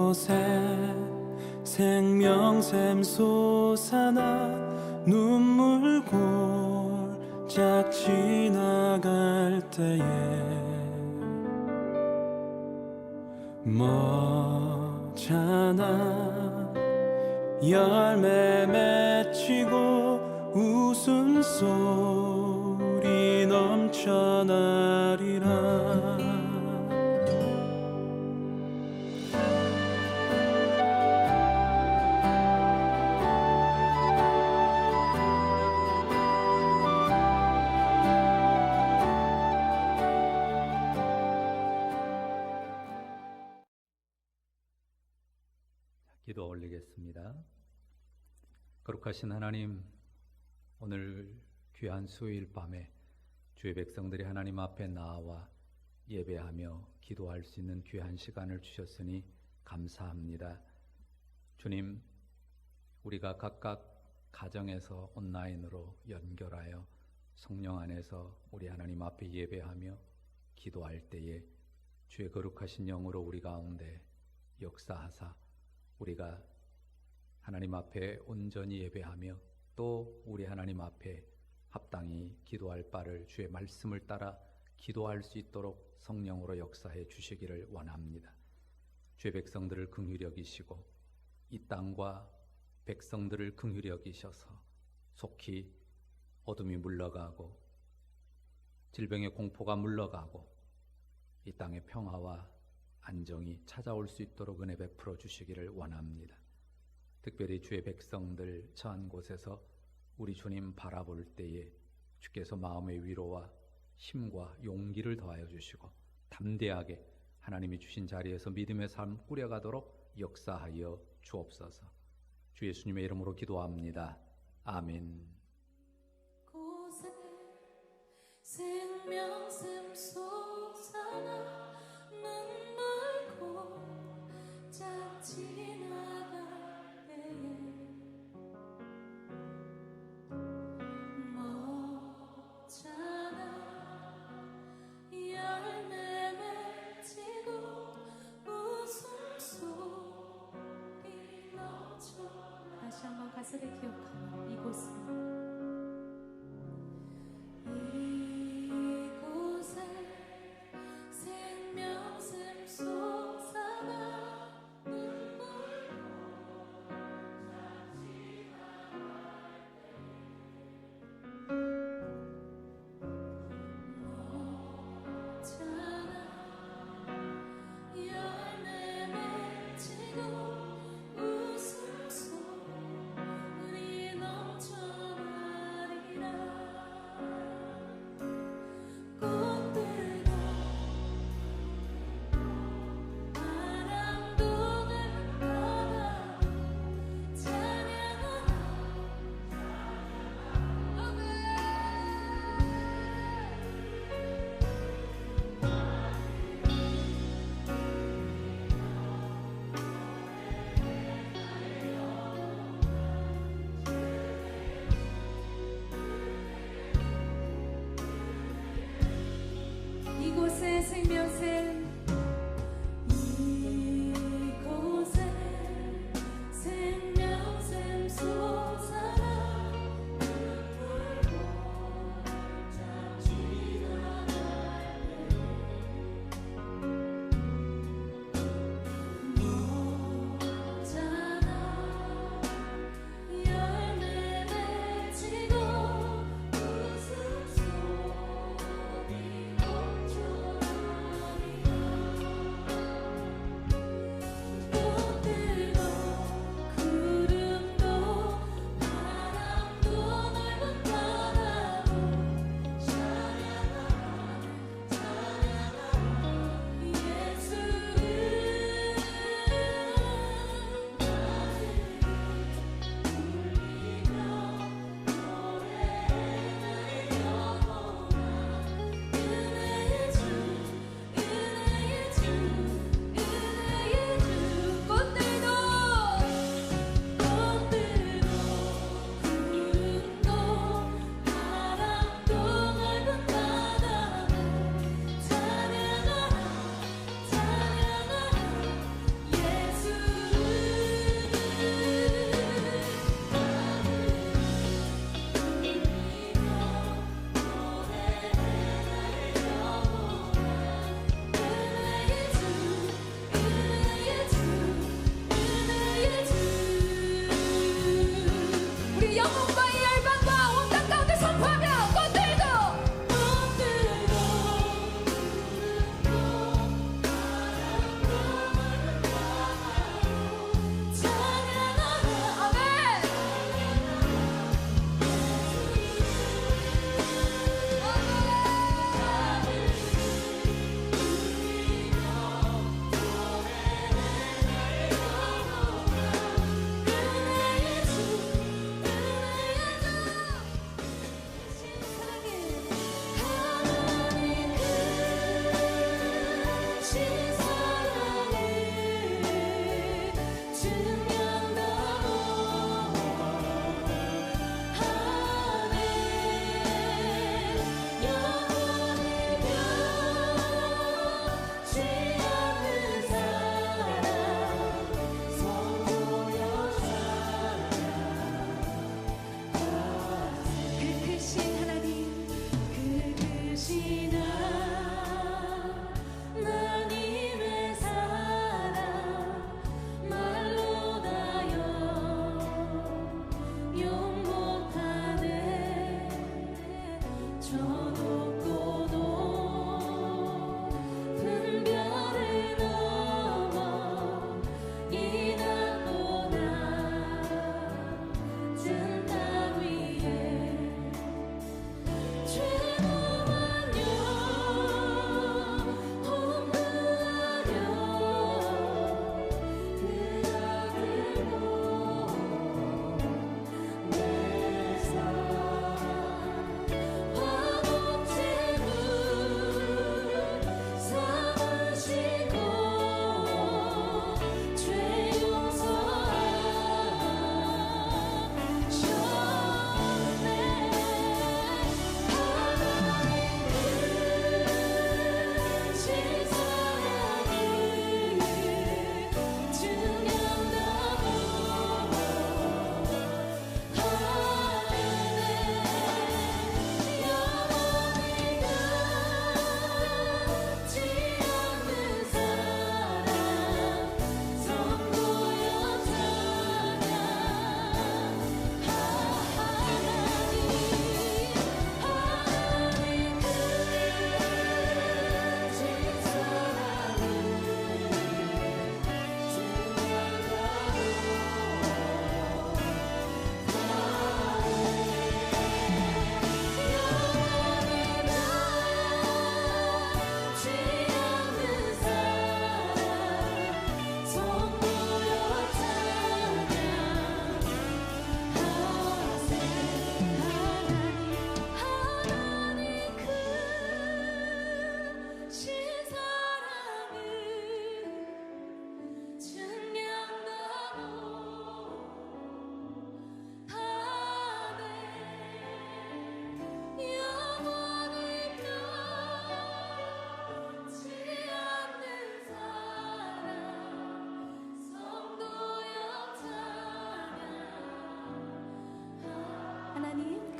이곳에 생명샘 솟아나 눈물 골짝 지나갈 때에 머잖아 열매 맺히고 웃음소리 넘쳐나리라. 기도 올리겠습니다. 거룩하신 하나님, 오늘 귀한 수요일 밤에 주의 백성들이 하나님 앞에 나와 예배하며 기도할 수 있는 귀한 시간을 주셨으니 감사합니다. 주님, 우리가 각각 가정에서 온라인으로 연결하여 성령 안에서 우리 하나님 앞에 예배하며 기도할 때에 주의 거룩하신 영으로 우리 가운데 역사하사 우리가 하나님 앞에 온전히 예배하며 또 우리 하나님 앞에 합당히 기도할 바를 주의 말씀을 따라 기도할 수 있도록 성령으로 역사해 주시기를 원합니다. 주의 백성들을 긍휼히 여기시고 이 땅과 백성들을 긍휼히 여기셔서 속히 어둠이 물러가고 질병의 공포가 물러가고 이 땅의 평화와 안정이 찾아올 수 있도록 은혜 베풀어 주시기를 원합니다. 특별히 주의 백성들 처한 곳에서 우리 주님 바라볼 때에 주께서 마음의 위로와 힘과 용기를 더하여 주시고 담대하게 하나님이 주신 자리에서 믿음의 삶 꾸려가도록 역사하여 주옵소서. 주 예수님의 이름으로 기도합니다. 아멘. 곳에 생명샘 솟아나 눈물 골짝 지나갈 때에 머잖아 열매 맺히고 웃음소리 넘쳐. 다시 한번 가슴에 기억하며 이곳에 생명샘 솟아나 눈물 골짝 지나갈 때에 머잖아 열매 맺히고 웃음소리 넘쳐나리라. 꽃들과 바람동을 받아 찬양하라. 이곳에 생명샘 이곳에 생명샘 솟아나 눈물 골짝 지나갈 때에 머잖아 열매 맺히고 웃음소리 넘쳐나리라.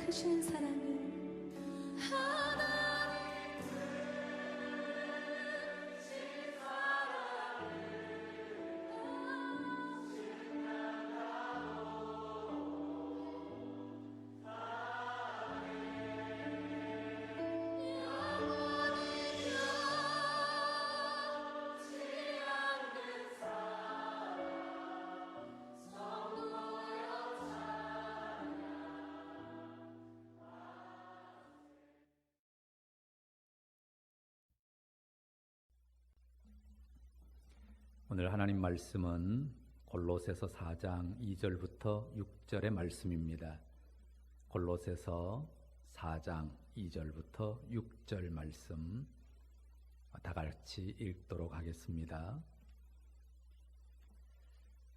크신 사랑이 오늘 하나님 말씀은 골로새서 4장 2절부터 6절의 말씀입니다. 골로새서 4장 2절부터 6절 말씀 다 같이 읽도록 하겠습니다.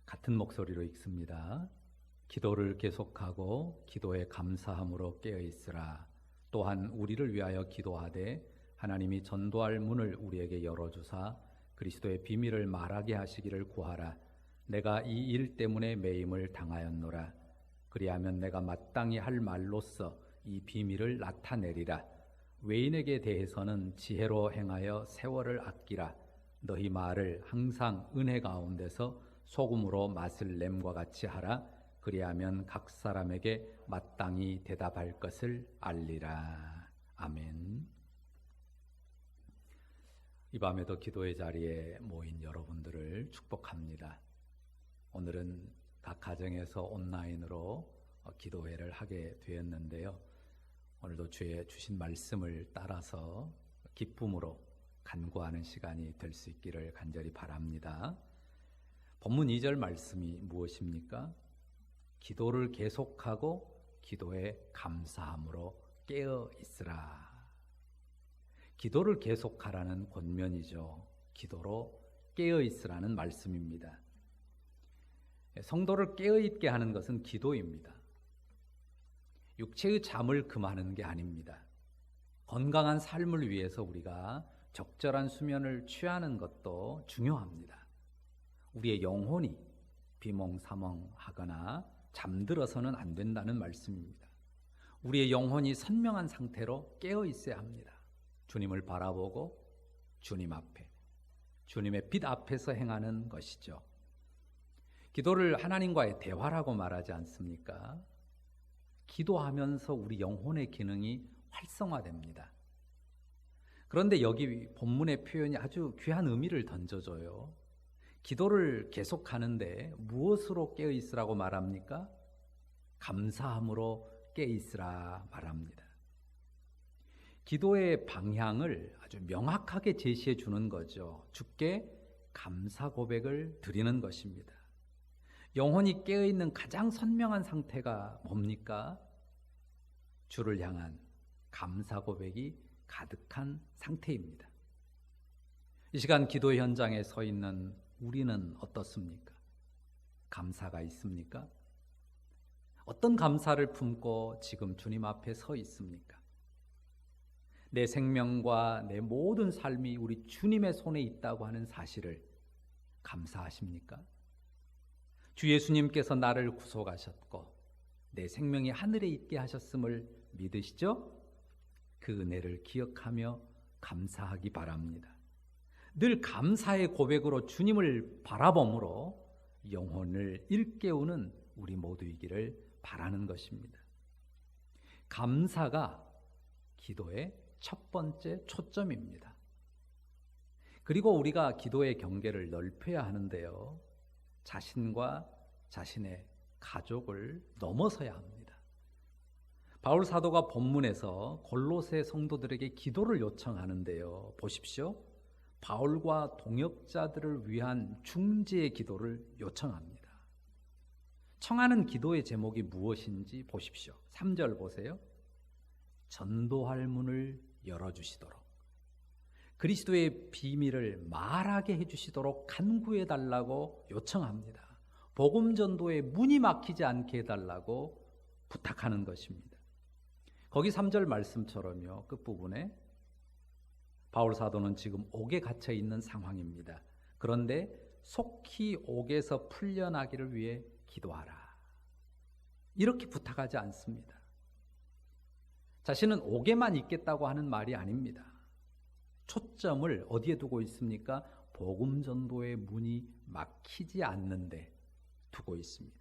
같은 목소리로 읽습니다. 기도를 계속하고 기도에 감사함으로 깨어있으라. 또한 우리를 위하여 기도하되 하나님이 전도할 문을 우리에게 열어주사 그리스도의 비밀을 말하게 하시기를 구하라. 내가 이 일 때문에 매임을 당하였노라. 그리하면 내가 마땅히 할 말로써 이 비밀을 나타내리라. 외인에게 대해서는 지혜로 행하여 세월을 아끼라. 너희 말을 항상 은혜 가운데서 소금으로 맛을 냄과 같이 하라. 그리하면 각 사람에게 마땅히 대답할 것을 알리라. 아멘. 이 밤에도 기도의 자리에 모인 여러분들을 축복합니다. 오늘은 각 가정에서 온라인으로 기도회를 하게 되었는데요. 오늘도 주의 주신 말씀을 따라서 기쁨으로 간구하는 시간이 될 수 있기를 간절히 바랍니다. 본문 2절 말씀이 무엇입니까? 기도를 계속하고 기도에 감사함으로 깨어 있으라. 기도를 계속하라는 권면이죠. 기도로 깨어 있으라는 말씀입니다. 성도를 깨어 있게 하는 것은 기도입니다. 육체의 잠을 금하는 게 아닙니다. 건강한 삶을 위해서 우리가 적절한 수면을 취하는 것도 중요합니다. 우리의 영혼이 비몽사몽하거나 잠들어서는 안 된다는 말씀입니다. 우리의 영혼이 선명한 상태로 깨어 있어야 합니다. 주님을 바라보고 주님 앞에, 주님의 빛 앞에서 행하는 것이죠. 기도를 하나님과의 대화라고 말하지 않습니까? 기도하면서 우리 영혼의 기능이 활성화됩니다. 그런데 여기 본문의 표현이 아주 귀한 의미를 던져줘요. 기도를 계속하는데 무엇으로 깨어있으라고 말합니까? 감사함으로 깨어있으라 말합니다. 기도의 방향을 아주 명확하게 제시해 주는 거죠. 주께 감사 고백을 드리는 것입니다. 영혼이 깨어있는 가장 선명한 상태가 뭡니까? 주를 향한 감사 고백이 가득한 상태입니다. 이 시간 기도 현장에 서 있는 우리는 어떻습니까? 감사가 있습니까? 어떤 감사를 품고 지금 주님 앞에 서 있습니까? 내 생명과 내 모든 삶이 우리 주님의 손에 있다고 하는 사실을 감사하십니까? 주 예수님께서 나를 구속하셨고 내 생명이 하늘에 있게 하셨음을 믿으시죠? 그 은혜를 기억하며 감사하기 바랍니다. 늘 감사의 고백으로 주님을 바라봄으로 영혼을 일깨우는 우리 모두이기를 바라는 것입니다. 감사가 기도의 첫 번째 초점입니다. 그리고 우리가 기도의 경계를 넓혀야 하는데요. 자신과 자신의 가족을 넘어서야 합니다. 바울 사도가 본문에서 골로새 성도들에게 기도를 요청하는데요. 보십시오. 바울과 동역자들을 위한 중재의 기도를 요청합니다. 청하는 기도의 제목이 무엇인지 보십시오. 3절 보세요. 전도할 문을 열어주시도록, 그리스도의 비밀을 말하게 해주시도록 간구해달라고 요청합니다. 복음 전도에 문이 막히지 않게 해달라고 부탁하는 것입니다. 거기 3절 말씀처럼요, 끝부분에 바울 사도는 지금 옥에 갇혀 있는 상황입니다. 그런데 속히 옥에서 풀려나기를 위해 기도하라, 이렇게 부탁하지 않습니다. 자신은 옥에만 있겠다고 하는 말이 아닙니다. 초점을 어디에 두고 있습니까? 복음 전도의 문이 막히지 않는데 두고 있습니다.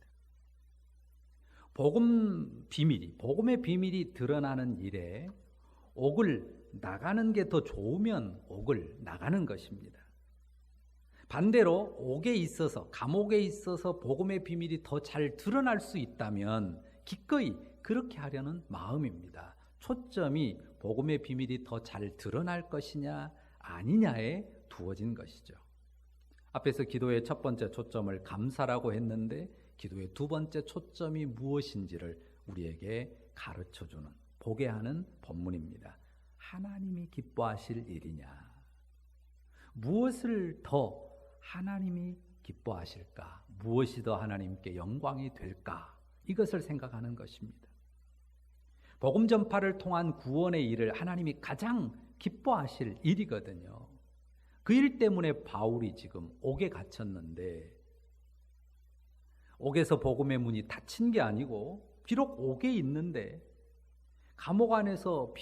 복음의 비밀이 드러나는 일에 옥을 나가는 게 더 좋으면 옥을 나가는 것입니다. 반대로 옥에 있어서, 감옥에 있어서 복음의 비밀이 더 잘 드러날 수 있다면 기꺼이 그렇게 하려는 마음입니다. 초점이 복음의 비밀이 더 잘 드러날 것이냐 아니냐에 두어진 것이죠. 앞에서 기도의 첫 번째 초점을 감사라고 했는데 기도의 두 번째 초점이 무엇인지를 우리에게 가르쳐주는, 보게 하는 본문입니다. 하나님이 기뻐하실 일이냐, 무엇을 더 하나님이 기뻐하실까, 무엇이 더 하나님께 영광이 될까, 이것을 생각하는 것입니다. 복음 전파를 통한 구원의 일을 하나님이 가장 기뻐하실 일이거든요. 그 일 때문에 바울이 지금 옥에 갇혔는데, 옥에서 복음의 문이 닫힌 게 아니고 비록 옥에 있는데 감옥 안에서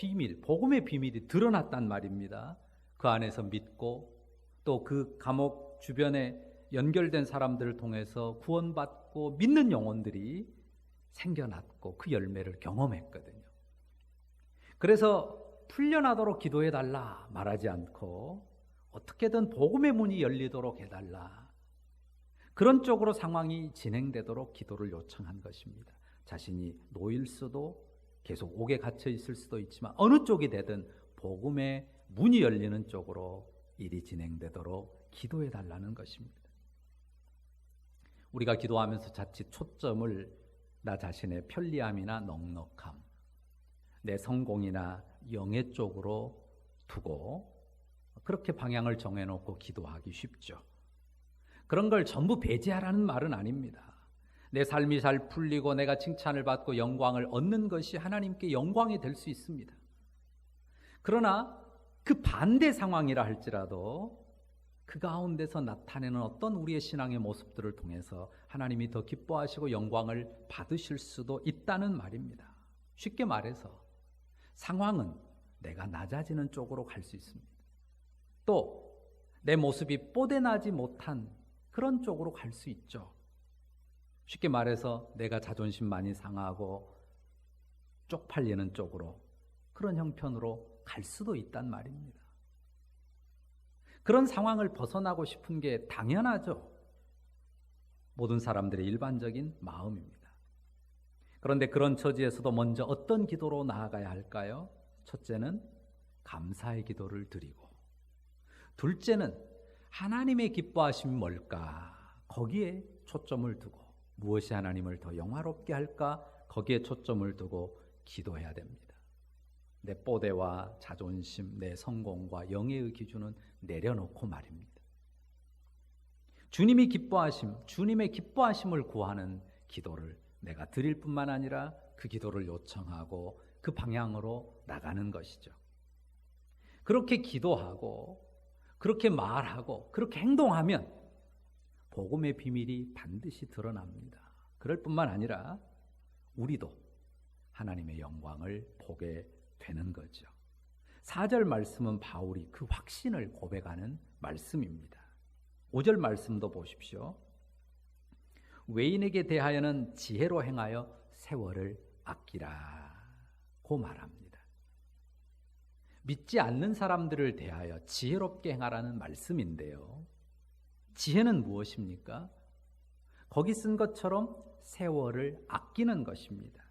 복음의 비밀이 드러났단 말입니다. 그 안에서 믿고 또 그 감옥 주변에 연결된 사람들을 통해서 구원받고 믿는 영혼들이 생겨났고 그 열매를 경험했거든요. 그래서 풀려나도록 기도해달라 말하지 않고 어떻게든 복음의 문이 열리도록 해달라, 그런 쪽으로 상황이 진행되도록 기도를 요청한 것입니다. 자신이 놓일 수도, 계속 옥에 갇혀 있을 수도 있지만 어느 쪽이 되든 복음의 문이 열리는 쪽으로 일이 진행되도록 기도해달라는 것입니다. 우리가 기도하면서 자칫 초점을 나 자신의 편리함이나 넉넉함, 내 성공이나 영예 쪽으로 두고 그렇게 방향을 정해놓고 기도하기 쉽죠. 그런 걸 전부 배제하라는 말은 아닙니다. 내 삶이 잘 풀리고 내가 칭찬을 받고 영광을 얻는 것이 하나님께 영광이 될 수 있습니다. 그러나 그 반대 상황이라 할지라도 그 가운데서 나타내는 어떤 우리의 신앙의 모습들을 통해서 하나님이 더 기뻐하시고 영광을 받으실 수도 있다는 말입니다. 쉽게 말해서 상황은 내가 낮아지는 쪽으로 갈 수 있습니다. 또 내 모습이 뽀대나지 못한 그런 쪽으로 갈 수 있죠. 쉽게 말해서 내가 자존심 많이 상하고 쪽팔리는 쪽으로, 그런 형편으로 갈 수도 있단 말입니다. 그런 상황을 벗어나고 싶은 게 당연하죠. 모든 사람들의 일반적인 마음입니다. 그런데 그런 처지에서도 먼저 어떤 기도로 나아가야 할까요? 첫째는 감사의 기도를 드리고, 둘째는 하나님의 기뻐하심이 뭘까? 거기에 초점을 두고, 무엇이 하나님을 더 영화롭게 할까? 거기에 초점을 두고 기도해야 됩니다. 내 뽀대와 자존심, 내 성공과 영예의 기준은 내려놓고 말입니다. 주님의 기뻐하심을 구하는 기도를 내가 드릴 뿐만 아니라 그 기도를 요청하고 그 방향으로 나가는 것이죠. 그렇게 기도하고 그렇게 말하고 그렇게 행동하면 복음의 비밀이 반드시 드러납니다. 그럴 뿐만 아니라 우리도 하나님의 영광을 보게 되는 거죠. 4절 말씀은 바울이 그 확신을 고백하는 말씀입니다. 5절 말씀도 보십시오. 외인에게 대하여는 지혜로 행하여 세월을 아끼라고 말합니다. 믿지 않는 사람들을 대하여 지혜롭게 행하라는 말씀인데요. 지혜는 무엇입니까? 거기 쓴 것처럼 세월을 아끼는 것입니다.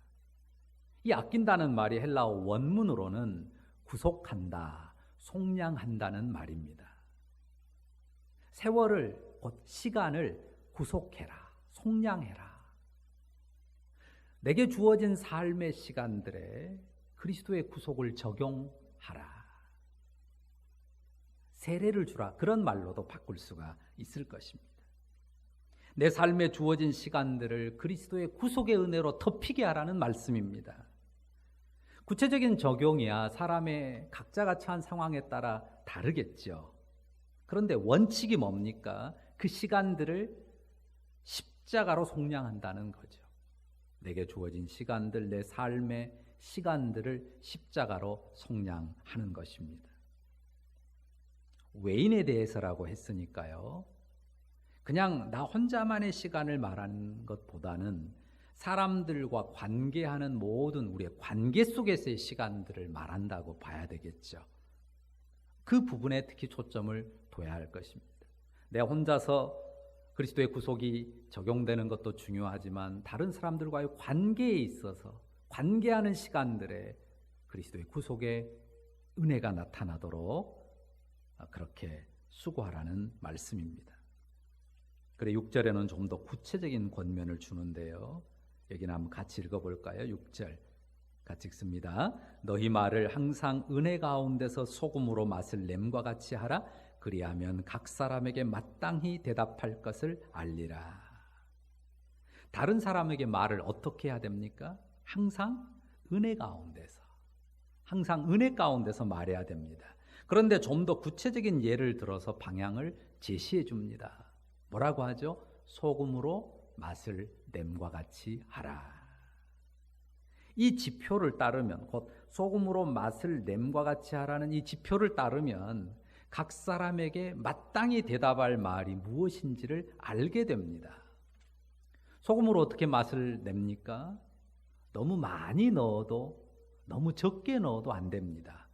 이 아낀다는 말이 헬라어 원문으로는 구속한다, 속량한다는 말입니다. 세월을, 곧 시간을 구속해라, 속량해라. 내게 주어진 삶의 시간들에 그리스도의 구속을 적용하라. 세례를 주라, 그런 말로도 바꿀 수가 있을 것입니다. 내 삶에 주어진 시간들을 그리스도의 구속의 은혜로 덮이게 하라는 말씀입니다. 구체적인 적용이야 사람의 각자가 처한 상황에 따라 다르겠죠. 그런데 원칙이 뭡니까? 그 시간들을 십자가로 속량한다는 거죠. 내게 주어진 시간들, 내 삶의 시간들을 십자가로 속량하는 것입니다. 외인에 대해서라고 했으니까요. 그냥 나 혼자만의 시간을 말하는 것보다는 사람들과 관계하는 모든 우리의 관계 속에서의 시간들을 말한다고 봐야 되겠죠. 그 부분에 특히 초점을 둬야 할 것입니다. 내 혼자서 그리스도의 구속이 적용되는 것도 중요하지만 다른 사람들과의 관계에 있어서 관계하는 시간들에 그리스도의 구속의 은혜가 나타나도록 그렇게 수고하라는 말씀입니다. 그래 6절에는 좀 더 구체적인 권면을 주는데요. 여기는 한번 같이 읽어볼까요? 6절 같이 읽습니다. 너희 말을 항상 은혜 가운데서 소금으로 맛을 냄과 같이 하라. 그리하면 각 사람에게 마땅히 대답할 것을 알리라. 다른 사람에게 말을 어떻게 해야 됩니까? 항상 은혜 가운데서, 항상 은혜 가운데서 말해야 됩니다. 그런데 좀 더 구체적인 예를 들어서 방향을 제시해 줍니다. 뭐라고 하죠? 소금으로 맛을 냄과 같이 하라. 이 지표를 따르면, 곧 소금으로 맛을 냄과 같이 하라는 이 지표를 따르면 각 사람에게 마땅히 대답할 말이 무엇인지를 알게 됩니다. 소금으로 어떻게 맛을 냅니까? 너무 많이 넣어도 너무 적게 넣어도 안 됩니다.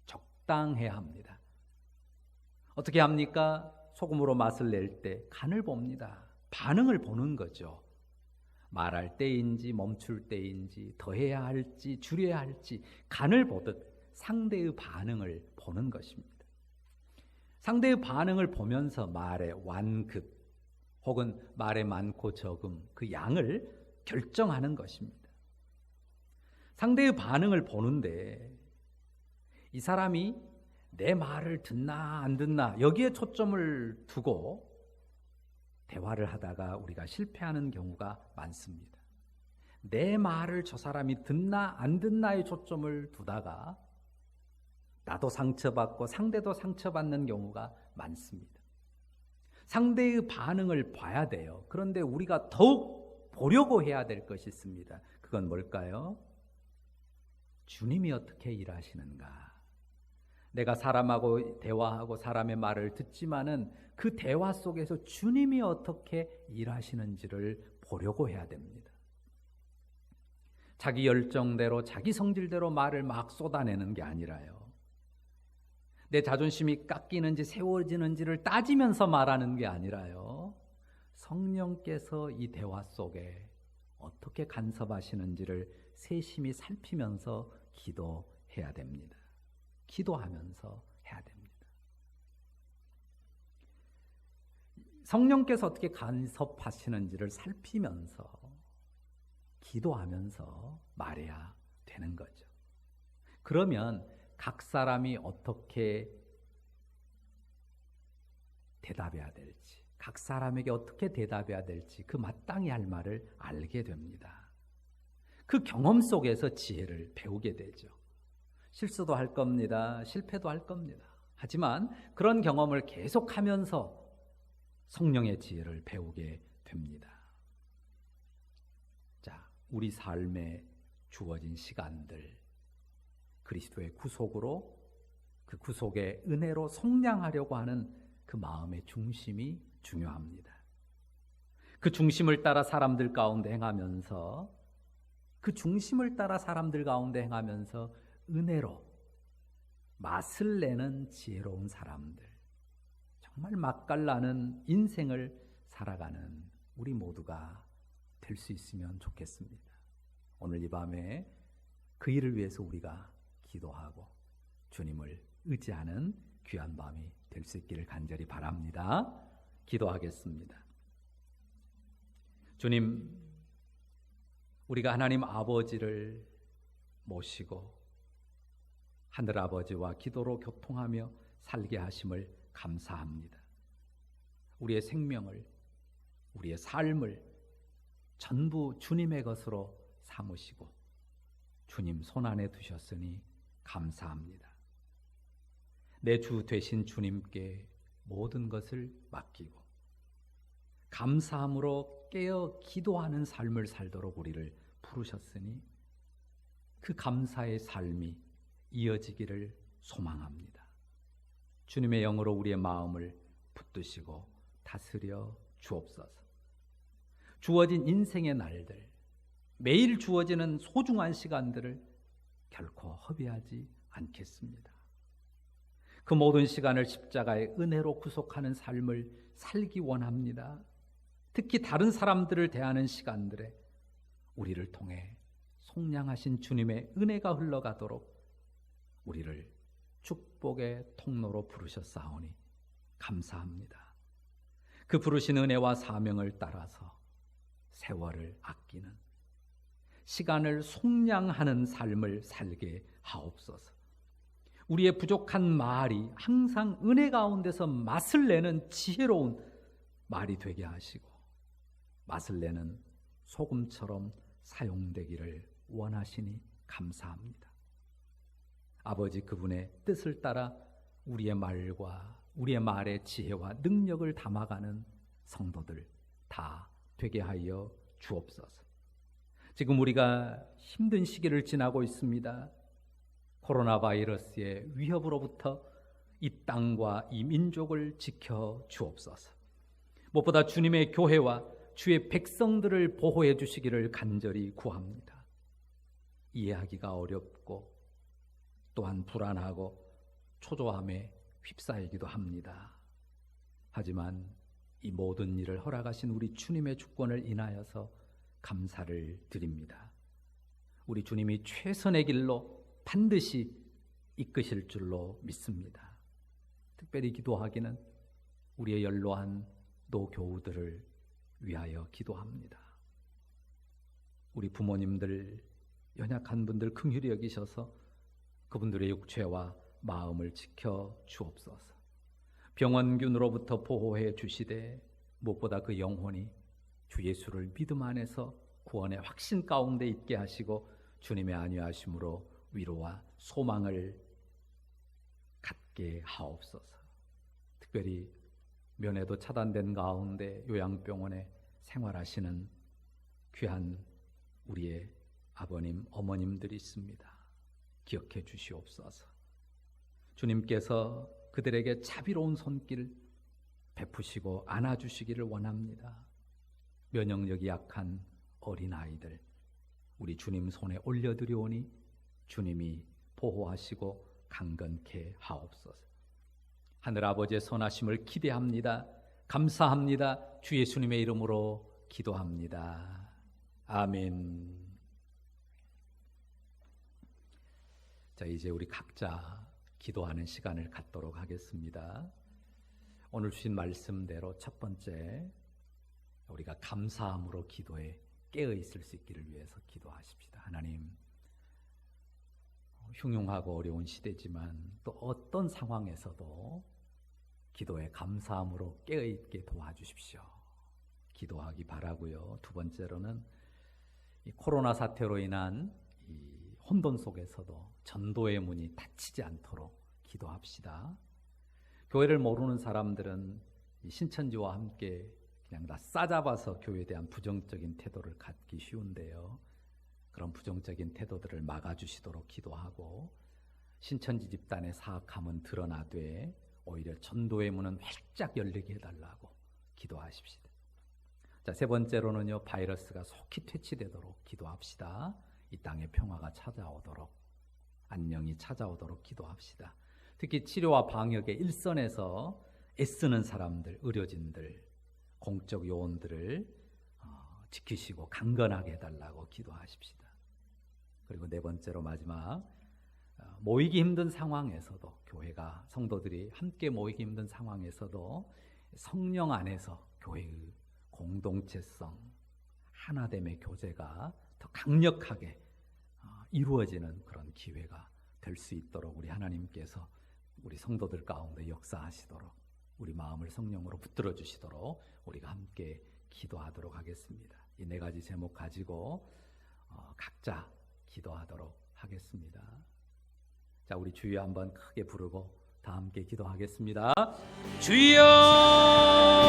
적당해야 합니다. 어떻게 합니까? 소금으로 맛을 낼 때 간을 봅니다. 반응을 보는 거죠. 말할 때인지 멈출 때인지 더해야 할지 줄여야 할지 간을 보듯 상대의 반응을 보는 것입니다. 상대의 반응을 보면서 말의 완급 혹은 말의 많고 적음 그 양을 결정하는 것입니다. 상대의 반응을 보는데 이 사람이 내 말을 듣나 안 듣나 여기에 초점을 두고 대화를 하다가 우리가 실패하는 경우가 많습니다. 내 말을 저 사람이 듣나 안 듣나에 초점을 두다가 나도 상처받고 상대도 상처받는 경우가 많습니다. 상대의 반응을 봐야 돼요. 그런데 우리가 더욱 보려고 해야 될 것이 있습니다. 그건 뭘까요? 주님이 어떻게 일하시는가? 내가 사람하고 대화하고 사람의 말을 듣지만은 그 대화 속에서 주님이 어떻게 일하시는지를 보려고 해야 됩니다. 자기 열정대로 자기 성질대로 말을 막 쏟아내는 게 아니라요. 내 자존심이 깎이는지 세워지는지를 따지면서 말하는 게 아니라요. 성령께서 이 대화 속에 어떻게 간섭하시는지를 세심히 살피면서 기도해야 됩니다. 기도하면서 해야 됩니다. 성령께서 어떻게 간섭하시는지를 살피면서 기도하면서 말해야 되는 거죠. 그러면 각 사람이 어떻게 대답해야 될지, 각 사람에게 어떻게 대답해야 될지 그 마땅히 할 말을 알게 됩니다. 그 경험 속에서 지혜를 배우게 되죠. 실수도 할 겁니다. 실패도 할 겁니다. 하지만 그런 경험을 계속하면서 성령의 지혜를 배우게 됩니다. 자, 우리 삶에 주어진 시간들 그리스도의 구속으로 그 구속의 은혜로 속량하려고 하는 그 마음의 중심이 중요합니다. 그 중심을 따라 사람들 가운데 행하면서 그 중심을 따라 사람들 가운데 행하면서 은혜로 맛을 내는 지혜로운 사람들, 정말 맛깔나는 인생을 살아가는 우리 모두가 될 수 있으면 좋겠습니다. 오늘 이 밤에 그 일을 위해서 우리가 기도하고 주님을 의지하는 귀한 밤이 될 수 있기를 간절히 바랍니다. 기도하겠습니다. 주님, 우리가 하나님 아버지를 모시고 하늘 아버지와 기도로 교통하며 살게 하심을 감사합니다. 우리의 생명을, 우리의 삶을 전부 주님의 것으로 삼으시고 주님 손안에 두셨으니 감사합니다. 내 주 되신 주님께 모든 것을 맡기고 감사함으로 깨어 기도하는 삶을 살도록 우리를 부르셨으니 그 감사의 삶이 이어지기를 소망합니다. 주님의 영으로 우리의 마음을 붙드시고 다스려 주옵소서. 주어진 인생의 날들, 매일 주어지는 소중한 시간들을 결코 허비하지 않겠습니다. 그 모든 시간을 십자가의 은혜로 구속하는 삶을 살기 원합니다. 특히 다른 사람들을 대하는 시간들에 우리를 통해 속량하신 주님의 은혜가 흘러가도록 우리를 축복의 통로로 부르셨사오니 감사합니다. 그 부르신 은혜와 사명을 따라서 세월을 아끼는, 시간을 속량하는 삶을 살게 하옵소서. 우리의 부족한 말이 항상 은혜 가운데서 맛을 내는 지혜로운 말이 되게 하시고, 맛을 내는 소금처럼 사용되기를 원하시니 감사합니다. 아버지, 그분의 뜻을 따라 우리의 말과 우리의 말의 지혜와 능력을 담아가는 성도들 다 되게 하여 주옵소서. 지금 우리가 힘든 시기를 지나고 있습니다. 코로나 바이러스의 위협으로부터 이 땅과 이 민족을 지켜 주옵소서. 무엇보다 주님의 교회와 주의 백성들을 보호해 주시기를 간절히 구합니다. 이해하기가 어렵고 또한 불안하고 초조함에 휩싸이기도 합니다. 하지만 이 모든 일을 허락하신 우리 주님의 주권을 인하여서 감사를 드립니다. 우리 주님이 최선의 길로 반드시 이끄실 줄로 믿습니다. 특별히 기도하기는 우리의 연로한 노교우들을 위하여 기도합니다. 우리 부모님들, 연약한 분들 긍휼히 여기셔서 그분들의 육체와 마음을 지켜 주옵소서. 병원균으로부터 보호해 주시되 무엇보다 그 영혼이 주 예수를 믿음 안에서 구원의 확신 가운데 있게 하시고 주님의 안위하심으로 위로와 소망을 갖게 하옵소서. 특별히 면회도 차단된 가운데 요양병원에 생활하시는 귀한 우리의 아버님, 어머님들이 있습니다. 기억해 주시옵소서. 주님께서 그들에게 자비로운 손길 베푸시고 안아주시기를 원합니다. 면역력이 약한 어린아이들 우리 주님 손에 올려드리오니 주님이 보호하시고 강건케 하옵소서. 하늘아버지의 선하심을 기대합니다. 감사합니다. 주 예수님의 이름으로 기도합니다. 아멘. 자, 이제 우리 각자 기도하는 시간을 갖도록 하겠습니다. 오늘 주신 말씀대로 첫 번째, 우리가 감사함으로 기도에 깨어 있을 수 있기를 위해서 기도하십시다. 하나님, 흉흉하고 어려운 시대지만 또 어떤 상황에서도 기도에 감사함으로 깨어 있게 도와주십시오. 기도하기 바라고요. 두 번째로는 이 코로나 사태로 인한 이 혼돈 속에서도 전도의 문이 닫히지 않도록 기도합시다. 교회를 모르는 사람들은 이 신천지와 함께 그냥 다 싸잡아서 교회에 대한 부정적인 태도를 갖기 쉬운데요. 그런 부정적인 태도들을 막아주시도록 기도하고, 신천지 집단의 사악함은 드러나되 오히려 전도의 문은 활짝 열리게 해달라고 기도하십시다. 자, 세 번째로는요, 바이러스가 속히 퇴치되도록 기도합시다. 이 땅에 평화가 찾아오도록, 안녕이 찾아오도록 기도합시다. 특히 치료와 방역의 일선에서 애쓰는 사람들, 의료진들, 공적 요원들을 지키시고 강건하게 해달라고 기도하십시다. 그리고 네 번째로 마지막, 모이기 힘든 상황에서도, 교회가, 성도들이 함께 모이기 힘든 상황에서도 성령 안에서 교회의 공동체성, 하나됨의 교제가 더 강력하게 이루어지는 그런 기회가 될 수 있도록 우리 하나님께서 우리 성도들 가운데 역사하시도록, 우리 마음을 성령으로 붙들어 주시도록 우리가 함께 기도하도록 하겠습니다. 이 네 가지 제목 가지고 각자 기도하도록 하겠습니다. 자, 우리 주여 한번 크게 부르고 다 함께 기도하겠습니다. 주여!